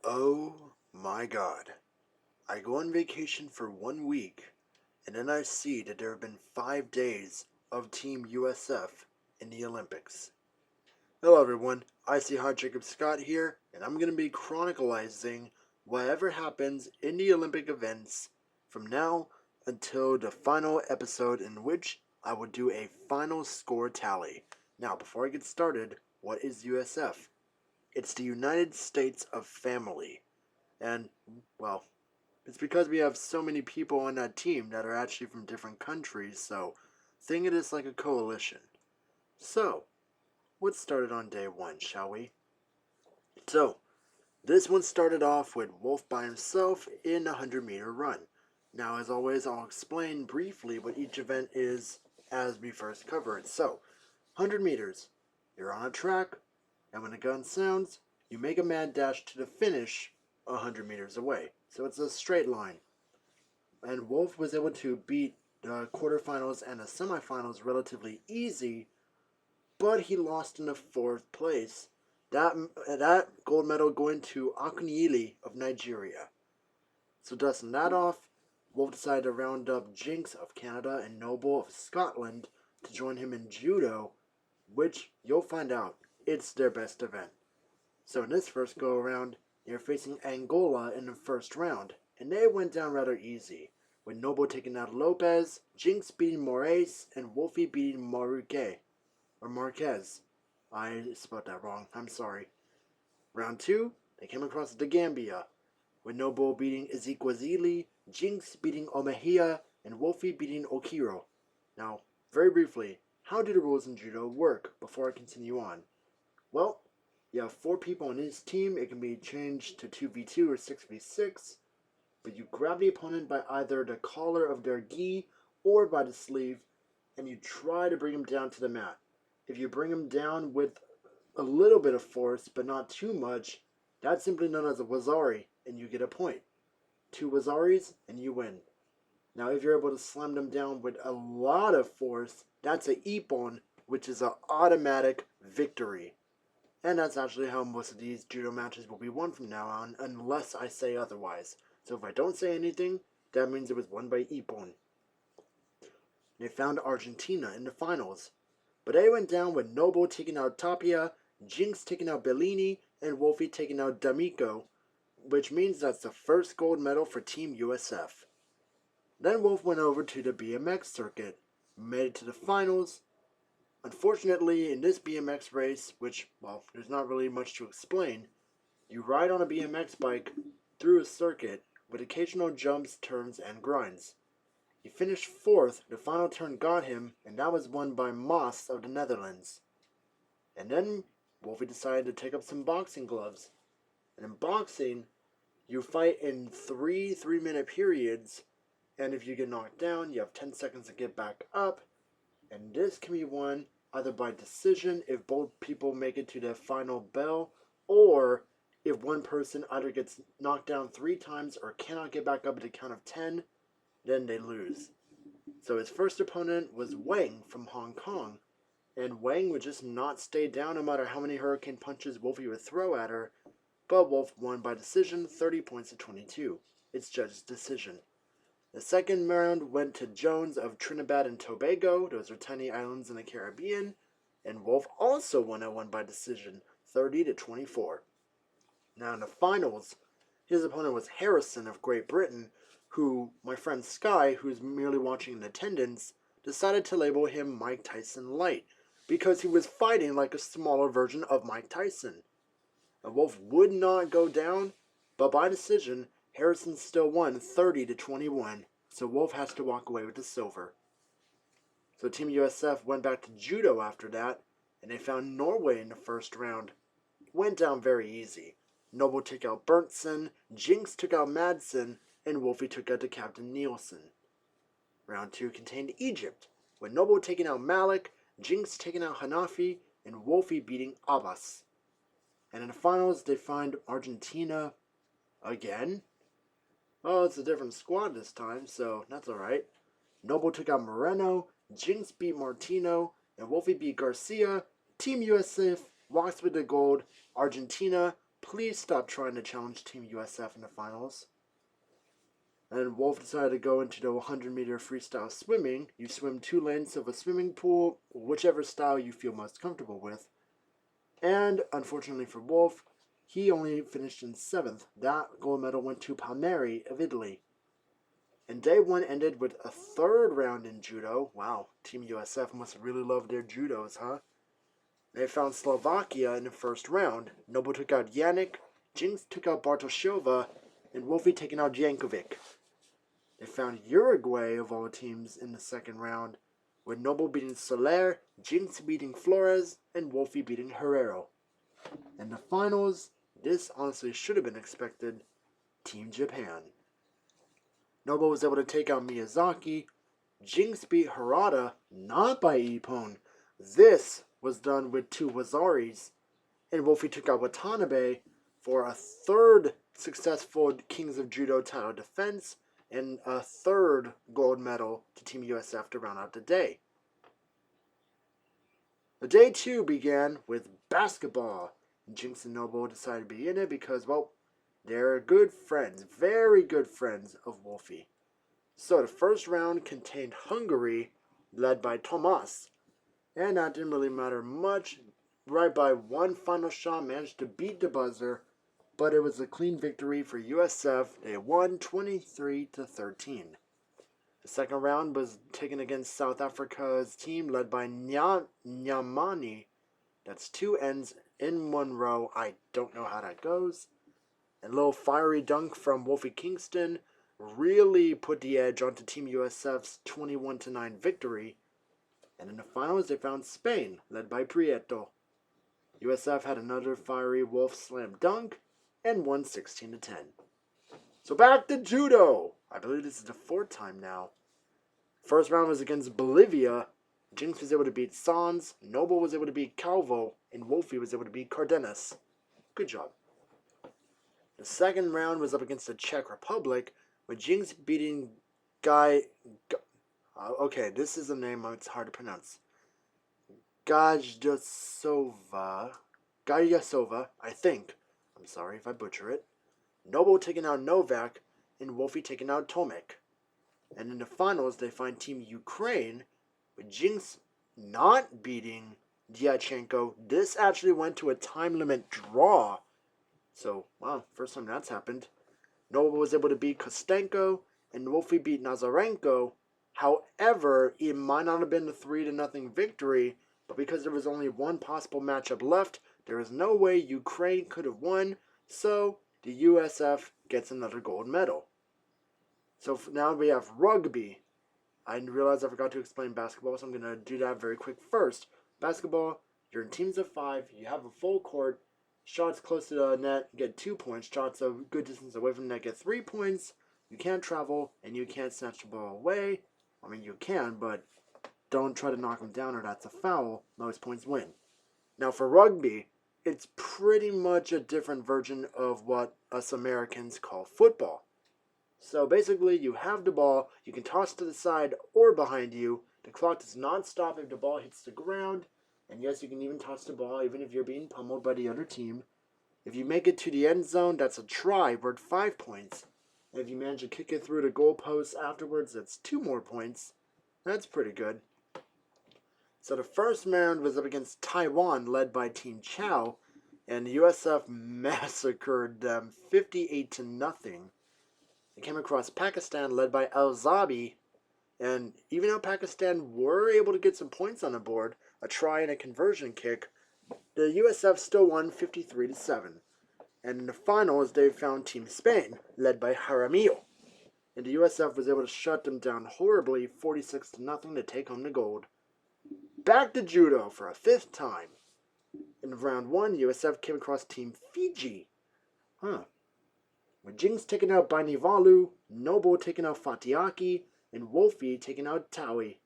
Oh my God. I go on vacation for 1 week, and then I see that there have been 5 days of Team USF in the Olympics. Hello everyone, I see Hot Jacob Scott here, and I'm going to be chronicalizing whatever happens in the Olympic events from now until the final episode, in which I will do a final score tally. Now, before I get started, what is USF? It's the United States of Family. And, well, it's because we have so many people on that team that are actually from different countries, so think of this like a coalition. So, let's start it on day one, shall we? So, this one started off with Wolf by himself in a 100-meter run. Now, as always, I'll explain briefly what each event is as we first cover it. So, 100 meters. You're on a track, and when the gun sounds, you make a mad dash to the finish 100 meters away. So it's a straight line. And Wolf was able to beat the quarterfinals and the semifinals relatively easy, but he lost in the fourth place. That gold medal going to Akunyili of Nigeria. So dusting that off, Wolf decided to round up Jinx of Canada and Noble of Scotland to join him in judo, which you'll find out it's their best event. So in this first go around, they're facing Angola in the first round, and they went down rather easy, with Noble taking out Lopez, Jinx beating Moraes, and Wolfie beating Marquez. I spelled that wrong, I'm sorry. Round 2, they came across the Gambia, with Noble beating Ezekwesili, Jinx beating Omehia, and Wolfie beating Okiro. Now, very briefly, how do the rules in judo work before I continue on? Well, you have 4 people on each team. It can be changed to 2v2 or 6v6, but you grab the opponent by either the collar of their gi or by the sleeve, and you try to bring him down to the mat. If you bring him down with a little bit of force, but not too much, that's simply known as a wazari, and you get a point. 2 wazaris, and you win. Now, if you're able to slam them down with a lot of force, that's a ippon, which is an automatic victory. And that's actually how most of these judo matches will be won from now on, unless I say otherwise. So if I don't say anything, that means it was won by ippon. They found Argentina in the finals, but they went down with Noble taking out Tapia, Jinx taking out Bellini, and Wolfie taking out D'Amico, which means that's the first gold medal for Team USF. Then Wolf went over to the BMX circuit, made it to the finals. Unfortunately, in this BMX race, which, well, there's not really much to explain, you ride on a BMX bike through a circuit with occasional jumps, turns, and grinds. He finished 4th, the final turn got him, and that was won by Moss of the Netherlands. And then Wolfie decided to take up some boxing gloves. And in boxing, you fight in 3 3-minute periods, and if you get knocked down, you have 10 seconds to get back up, and this can be won either by decision if both people make it to the final bell, or if one person either gets knocked down 3 times or cannot get back up at the count of 10, then they lose. So his first opponent was Wang from Hong Kong, and Wang would just not stay down no matter how many hurricane punches Wolfie would throw at her, but Wolf won by decision, 30 points to 22. It's judge's decision. The second round went to Jones of Trinidad and Tobago. Those are tiny islands in the Caribbean. And Wolf also won at 1 by decision, 30 to 24. Now in the finals, his opponent was Harrison of Great Britain, who my friend Sky, who's merely watching in attendance, decided to label him Mike Tyson Light, because he was fighting like a smaller version of Mike Tyson. And Wolf would not go down, but by decision, Harrison still won 30 to 21, so Wolf has to walk away with the silver. So Team USF went back to judo after that, and they found Norway in the first round. Went down very easy. Noble took out Berntsen, Jinx took out Madsen, and Wolfie took out the Captain Nielsen. Round 2 contained Egypt, with Noble taking out Malik, Jinx taking out Hanafi, and Wolfie beating Abbas. And in the finals, they find Argentina again. Oh, it's a different squad this time, so that's alright. Noble took out Moreno, Jinx beat Martino, and Wolfie beat Garcia. Team USF walks with the gold. Argentina please stop trying to challenge Team USF in the finals. And Wolf decided to go into the 100-meter freestyle swimming. You swim 2 lanes of a swimming pool, whichever style you feel most comfortable with. And unfortunately for Wolf, he only finished in 7th. That gold medal went to Palmieri of Italy. And day 1 ended with a 3rd round in judo. Wow, Team USF must really love their judos, huh? They found Slovakia in the 1st round. Noble took out Yannick, Jinx took out Bartoshova, and Wolfie taking out Jankovic. They found Uruguay of all teams in the 2nd round, with Noble beating Soler, Jinx beating Flores, and Wolfie beating Herrero. In the finals, this honestly should have been expected, Team Japan. Noble was able to take out Miyazaki. Jinx beat Harada, not by Ippon. This was done with 2 Wazaris. And Wolfie took out Watanabe for a 3rd successful Kings of Judo title defense and a 3rd gold medal to Team USF to round out the day. The day 2 began with basketball. Jinx and Noble decided to be in it because, well, they're good friends, very good friends of Wolfie. So the 1st round contained Hungary, led by Tomas. And that didn't really matter much. Right by 1 final shot, managed to beat the buzzer. But it was a clean victory for USF. They won 23-13. The 2nd round was taken against South Africa's team, led by Nyamani. That's 2 N's in 1 row. I don't know how that goes. And a little fiery dunk from Wolfie Kingston really put the edge onto Team USF's 21-9 victory. And in the finals, they found Spain, led by Prieto. USF had another fiery Wolf slam dunk and won 16-10. So back to judo. I believe this is the 4th time now. 1st round was against Bolivia. Jinx was able to beat Sans, Noble was able to beat Calvo, and Wolfie was able to beat Cardenas. Good job. The 2nd round was up against the Czech Republic, with Jinx beating okay, this is a name it's hard to pronounce. Gajdasova, I think. I'm sorry if I butcher it. Noble taking out Novak, and Wolfie taking out Tomek. And in the finals, they find Team Ukraine, with Jinx not beating Dyachenko. This actually went to a time limit draw. So, wow, first time that's happened. Noble was able to beat Kostenko, and Wolfie beat Nazarenko. However, it might not have been a 3-0 victory, but because there was only 1 possible matchup left, there is no way Ukraine could have won, so the USF gets another gold medal. So now we have rugby. I realized I forgot to explain basketball, so I'm going to do that very quick first. Basketball, you're in teams of 5, you have a full court, shots close to the net get 2 points, shots a good distance away from the net get 3 points, you can't travel, and you can't snatch the ball away. I mean, you can, but don't try to knock them down or that's a foul. Most points win. Now for rugby, it's pretty much a different version of what us Americans call football. So basically, you have the ball, you can toss to the side or behind you. The clock does not stop if the ball hits the ground. And yes, you can even toss the ball even if you're being pummeled by the other team. If you make it to the end zone, that's a try, worth 5 points. And if you manage to kick it through the goalpost afterwards, that's 2 more points. That's pretty good. So the 1st round was up against Taiwan, led by Team Chow, and the USF massacred them 58-0. They came across Pakistan, led by Al-Zabi, and even though Pakistan were able to get some points on the board, a try and a conversion kick, the USF still won 53-7. And in the finals, they found Team Spain, led by Jaramillo. And the USF was able to shut them down horribly, 46-0 to take home the gold. Back to judo for a 5th time. In round 1, USF came across Team Fiji. With Jinx taken out by Nivalu, Noble taken out Fatiaki, and Wolfie taken out Taui.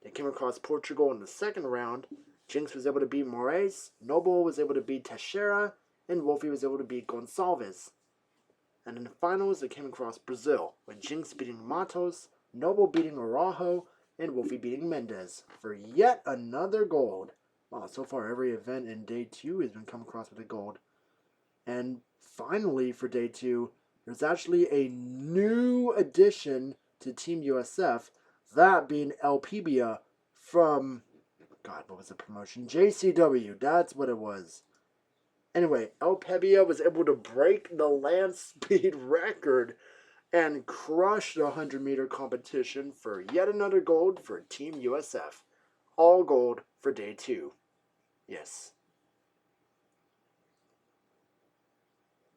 They came across Portugal in the 2nd round. Jinx was able to beat Moraes, Noble was able to beat Teixeira, and Wolfie was able to beat Gonçalves. And in the finals, they came across Brazil, with Jinx beating Matos, Noble beating Araujo, and Wolfie beating Mendez for yet another gold. Wow, so far every event in day 2 has been come across with a gold. And finally, for day 2, there's actually a new addition to Team USF, that being Elpibia from, God, what was the promotion? JCW, that's what it was. Anyway, Elpibia was able to break the land speed record and crush the 100-meter competition for yet another gold for Team USF. All gold for day 2. Yes.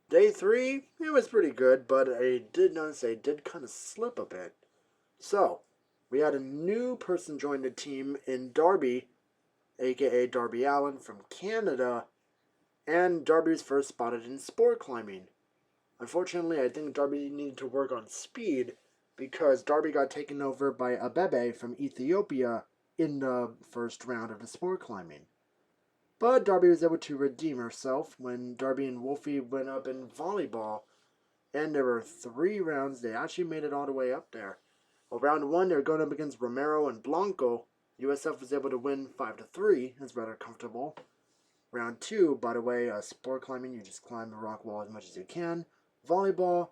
Day 3, it was pretty good, but I did notice I did kind of slip a bit. So, we had a new person join the team in Darby, aka Darby Allen from Canada, and Darby was first spotted in sport climbing. Unfortunately, I think Darby needed to work on speed because Darby got taken over by Abebe from Ethiopia in the first round of the sport climbing. But Darby was able to redeem herself when Darby and Wolfie went up in volleyball, and there were 3 rounds. They actually made it all the way up there. Well, round 1, they were going up against Romero and Blanco. USF was able to win 5-3. It's rather comfortable. Round 2, by the way, sport climbing, you just climb the rock wall as much as you can. Volleyball,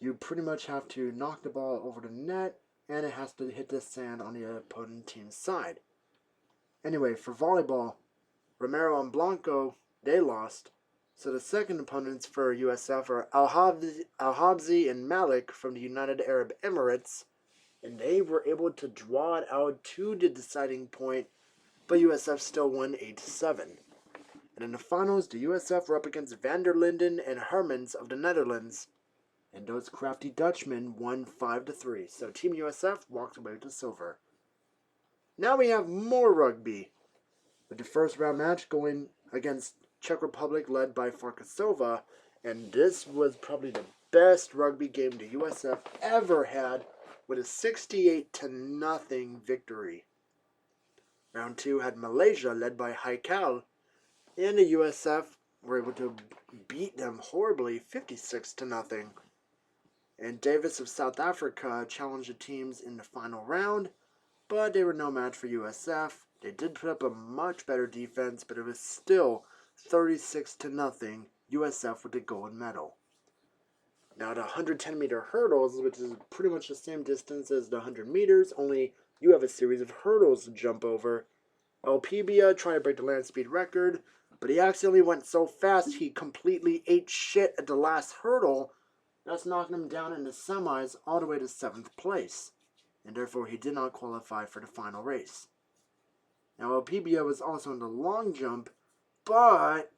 you pretty much have to knock the ball over the net, and it has to hit the sand on the opponent team's side. Anyway, for volleyball, Romero and Blanco, they lost. So the second opponents for USF are Al-Habzi and Malik from the United Arab Emirates, and they were able to draw it out to the deciding point, but USF still won 8-7. And in the finals, the USF were up against Van der Linden and Hermans of the Netherlands, and those crafty Dutchmen won 5-3. So Team USF walked away with the silver. Now we have more rugby, with the first round match going against Czech Republic led by Farkasova, and this was probably the best rugby game the USF ever had, with a 68-0 victory. Round 2 had Malaysia led by Haikal, and the USF were able to beat them horribly, 56-0. And Davis of South Africa challenged the teams in the final round, but they were no match for USF. They did put up a much better defense, but it was still 36-0, USF with the gold medal. Now the 110-meter hurdles, which is pretty much the same distance as the 100 meters, only you have a series of hurdles to jump over. Elpibia tried to break the land speed record, but he accidentally went so fast he completely ate shit at the last hurdle, thus knocking him down in the semis all the way to 7th place, and therefore he did not qualify for the final race. Now Elpibia was also in the long jump, but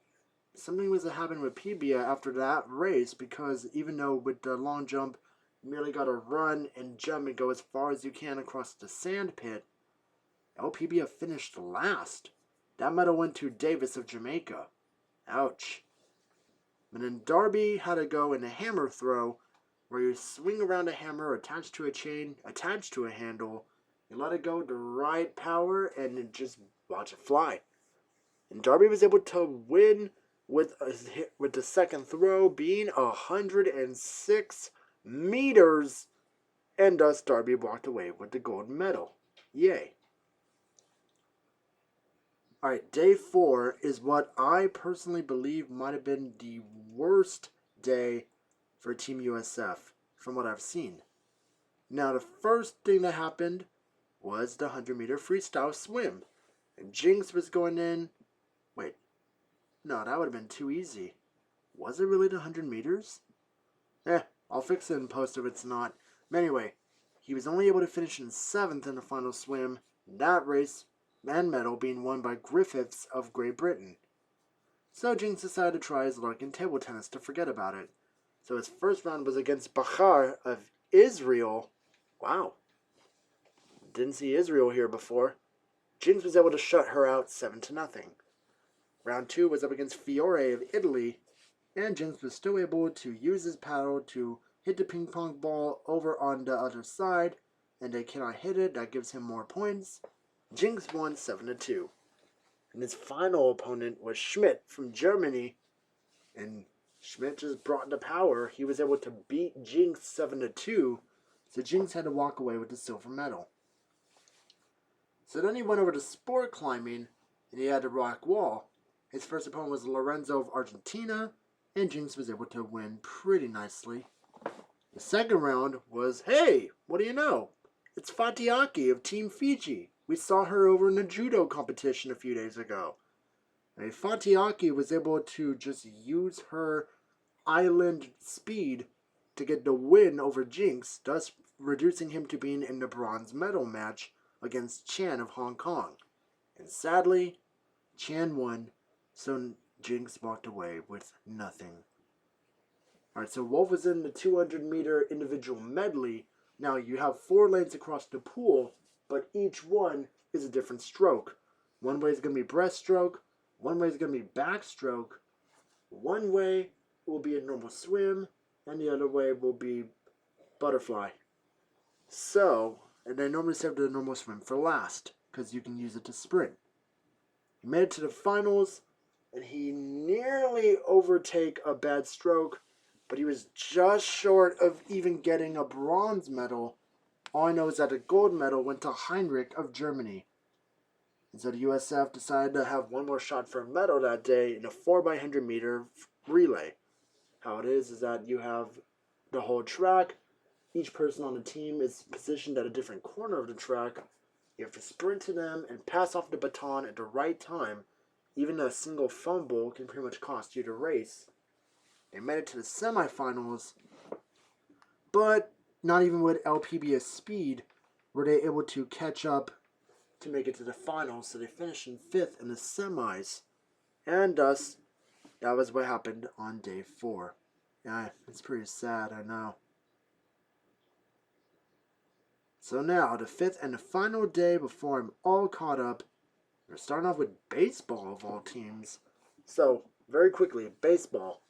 something was happening with Elpibia after that race, because even though with the long jump you merely got to run and jump and go as far as you can across the sand pit, Elpibia finished last. That medal went to Davis of Jamaica. Ouch. And then Darby had to go in a hammer throw, where you swing around a hammer attached to a chain, attached to a handle, you let it go the right power, and just watch it fly. And Darby was able to win with the second throw being 106 meters, and thus Darby walked away with the gold medal. Yay. Alright, day 4 is what I personally believe might have been the worst day for Team USF from what I've seen. Now, the first thing that happened was the 100-meter freestyle swim. And Jinx was going in. Wait, no, that would have been too easy. Was it really the 100 meters? I'll fix it in post if it's not. But anyway, he was only able to finish in 7th in the final swim. That race and medal being won by Griffiths of Great Britain. So Jinx decided to try his luck in table tennis to forget about it. So his first round was against Bahar of Israel. Wow. Didn't see Israel here before. Jinx was able to shut her out 7-0. Round 2 was up against Fiore of Italy, and Jinx was still able to use his paddle to hit the ping pong ball over on the other side, and they cannot hit it. That gives him more points. Jinx won 7-2. And his final opponent was Schmidt from Germany, and Schmidt just brought the power. He was able to beat Jinx 7-2, so Jinx had to walk away with the silver medal. So then he went over to sport climbing, and he had the rock wall. His first opponent was Lorenzo of Argentina, and Jinx was able to win pretty nicely. The second round was, hey, what do you know? It's Fatiaki of Team Fiji. We saw her over in the judo competition a few days ago. And Fatiaki was able to just use her island speed to get the win over Jinx, thus reducing him to being in the bronze medal match against Chan of Hong Kong. And sadly, Chan won, so Jinx walked away with nothing. Alright, so Wolf was in the 200-meter individual medley. Now you have 4 lanes across the pool, but each one is a different stroke. One way is going to be breaststroke, one way is going to be backstroke, one way will be a normal swim, and the other way will be butterfly. So, and they normally save the normal swim for last, because you can use it to sprint. He made it to the finals, and he nearly overtake a bad stroke, but he was just short of even getting a bronze medal. All I know is that the gold medal went to Heinrich of Germany. And so the USF decided to have one more shot for a medal that day in a 4x100 meter relay. How it is that you have the whole track. Each person on the team is positioned at a different corner of the track. You have to sprint to them and pass off the baton at the right time. Even a single fumble can pretty much cost you the race. They made it to the semifinals, but not even with LPBS speed were they able to catch up to make it to the finals, so they finished in 5th in the semis. And thus, that was what happened on day 4. Yeah, it's pretty sad, I know. So now, the 5th and the final day before I'm all caught up, we're starting off with baseball of all teams. So, very quickly, baseball.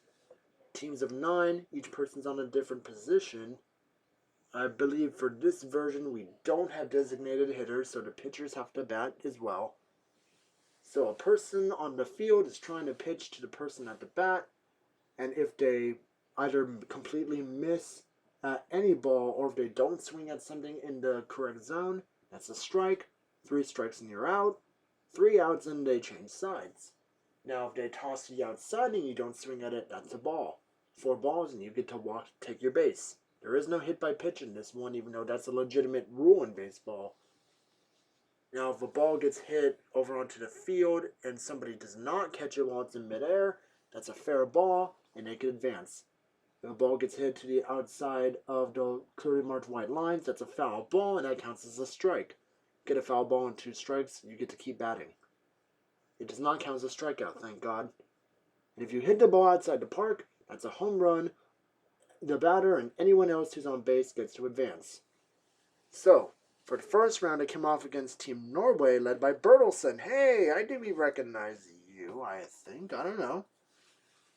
Teams of 9, each person's on a different position. I believe for this version we don't have designated hitters, so the pitchers have to bat as well. So a person on the field is trying to pitch to the person at the bat, and if they either completely miss at any ball or if they don't swing at something in the correct zone, that's a strike. 3 strikes and you're out. 3 outs and they change sides. Now if they toss to the outside and you don't swing at it, that's a ball. 4 balls and you get to walk to take your base. There is no hit by pitch in this one, even though that's a legitimate rule in baseball. Now, if a ball gets hit over onto the field and somebody does not catch it while it's in midair, that's a fair ball and they can advance. If a ball gets hit to the outside of the clearly marked white lines, that's a foul ball and that counts as a strike. Get a foul ball and 2 strikes, you get to keep batting. It does not count as a strikeout, thank God. And if you hit the ball outside the park, that's a home run. The batter and anyone else who's on base gets to advance. So, for the first round, it came off against Team Norway, led by Bertelsen. Hey, I think we recognize you, I think. I don't know.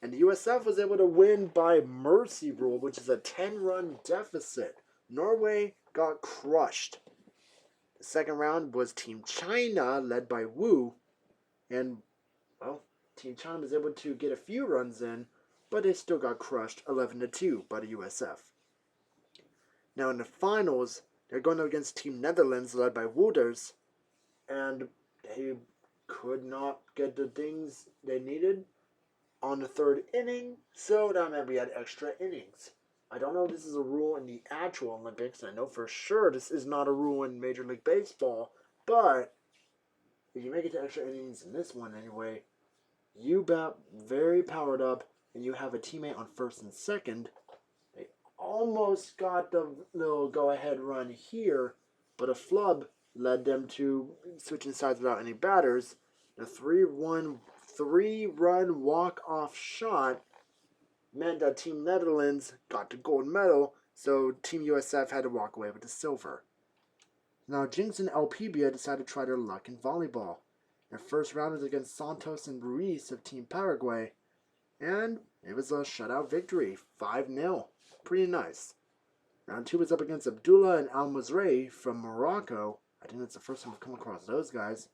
And the USF was able to win by mercy rule, which is a 10-run deficit. Norway got crushed. The second round was Team China, led by Wu. And, well, Team China was able to get a few runs in, but they still got crushed 11-2 by the USF. Now in the finals, they're going up against Team Netherlands led by Wouters, and they could not get the things they needed on the 3rd inning, so that meant we had extra innings. I don't know if this is a rule in the actual Olympics. I know for sure this is not a rule in Major League Baseball, but if you make it to extra innings in this one anyway, you bat very powered up, and you have a teammate on 1st and 2nd. They almost got the little go-ahead run here, but a flub led them to switching sides without any batters. The 3-run walk-off shot meant that Team Netherlands got the gold medal, so Team USF had to walk away with the silver. Now, Jinx and LPBA decided to try their luck in volleyball. Their first round was against Santos and Ruiz of Team Paraguay, and it was a shutout victory, 5-0. Pretty nice. Round 2 was up against Abdullah and Al-Mazrei from Morocco. I think that's the first time I've come across those guys.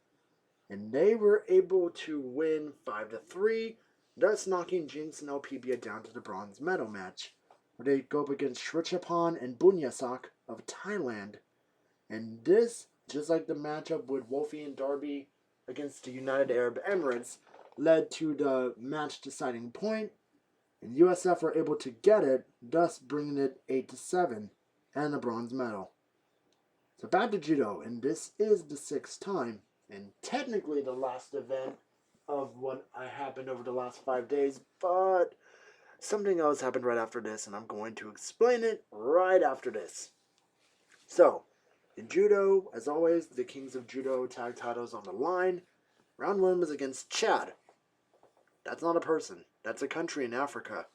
And they were able to win 5-3, thus knocking Jinx and LPBA down to the bronze medal match, where they go up against Shrichapan and Bunyasak of Thailand. And this, just like the matchup with Wolfie and Darby against the United Arab Emirates, led to the match deciding point, and USF were able to get it, thus bringing it 8-7 and a bronze medal. So back to judo, and this is the 6th time, and technically the last event of what happened over the last 5 days, but something else happened right after this, and I'm going to explain it right after this. So, in judo, as always, the Kings of Judo tag titles on the line. Round 1 was against Chad. That's not a person. That's a country in Africa.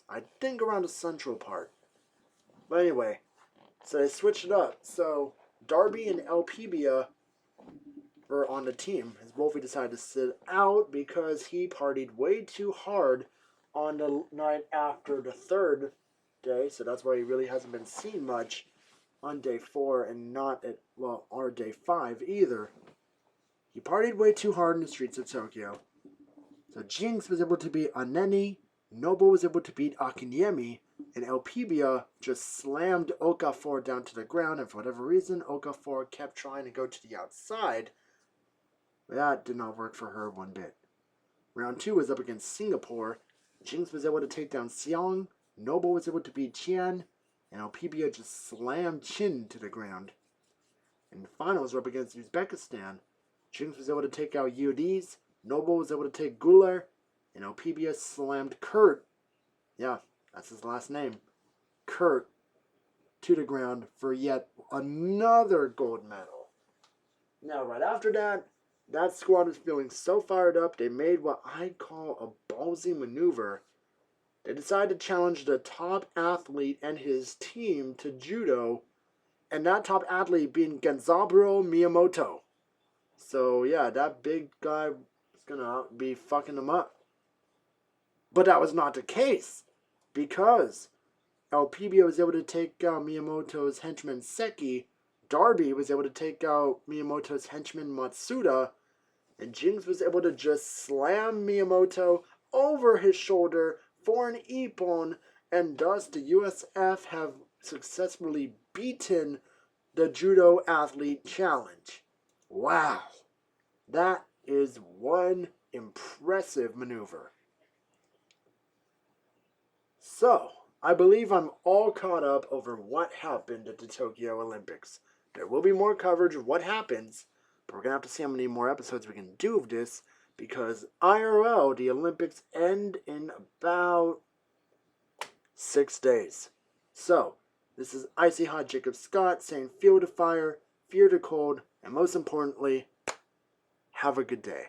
I think around the central part. But anyway, so they switched it up. So Darby and Elpibia were on the team. As Wolfie decided to sit out because he partied way too hard on the night after the 3rd day. So that's why he really hasn't been seen much on day 4 and not at, well, or day 5 either. He partied way too hard in the streets of Tokyo. So Jinx was able to beat Aneni, Noble was able to beat Akiniemi, and Elpibia just slammed Okafor down to the ground, and for whatever reason, Okafor kept trying to go to the outside. That did not work for her one bit. Round 2 was up against Singapore. Jinx was able to take down Xiong, Noble was able to beat Qian, and Elpibia just slammed Chin to the ground. And the finals were up against Uzbekistan. Jinx was able to take out Yudiz, Noble was able to take Guler, and Elpibia slammed Kurt, yeah, that's his last name, Kurt, to the ground for yet another gold medal. Now, right after that, that squad was feeling so fired up, they made what I call a ballsy maneuver. They decided to challenge the top athlete and his team to judo, and that top athlete being Genzaburo Miyamoto. So, yeah, that big guy was going to be fucking them up. But that was not the case, because Elpibia was able to take out Miyamoto's henchman Seki, Darby was able to take out Miyamoto's henchman Matsuda, and Jinx was able to just slam Miyamoto over his shoulder for an ippon, and thus the USF have successfully beaten the Judo Athlete Challenge. Wow, that is one impressive maneuver. So, I believe I'm all caught up over what happened at the Tokyo Olympics. There will be more coverage of what happens, but we're going to have to see how many more episodes we can do of this, because IRL, the Olympics, end in about 6 days. So, this is Icy Hot Jacob Scott saying feel the fire, fear the cold, and most importantly, have a good day.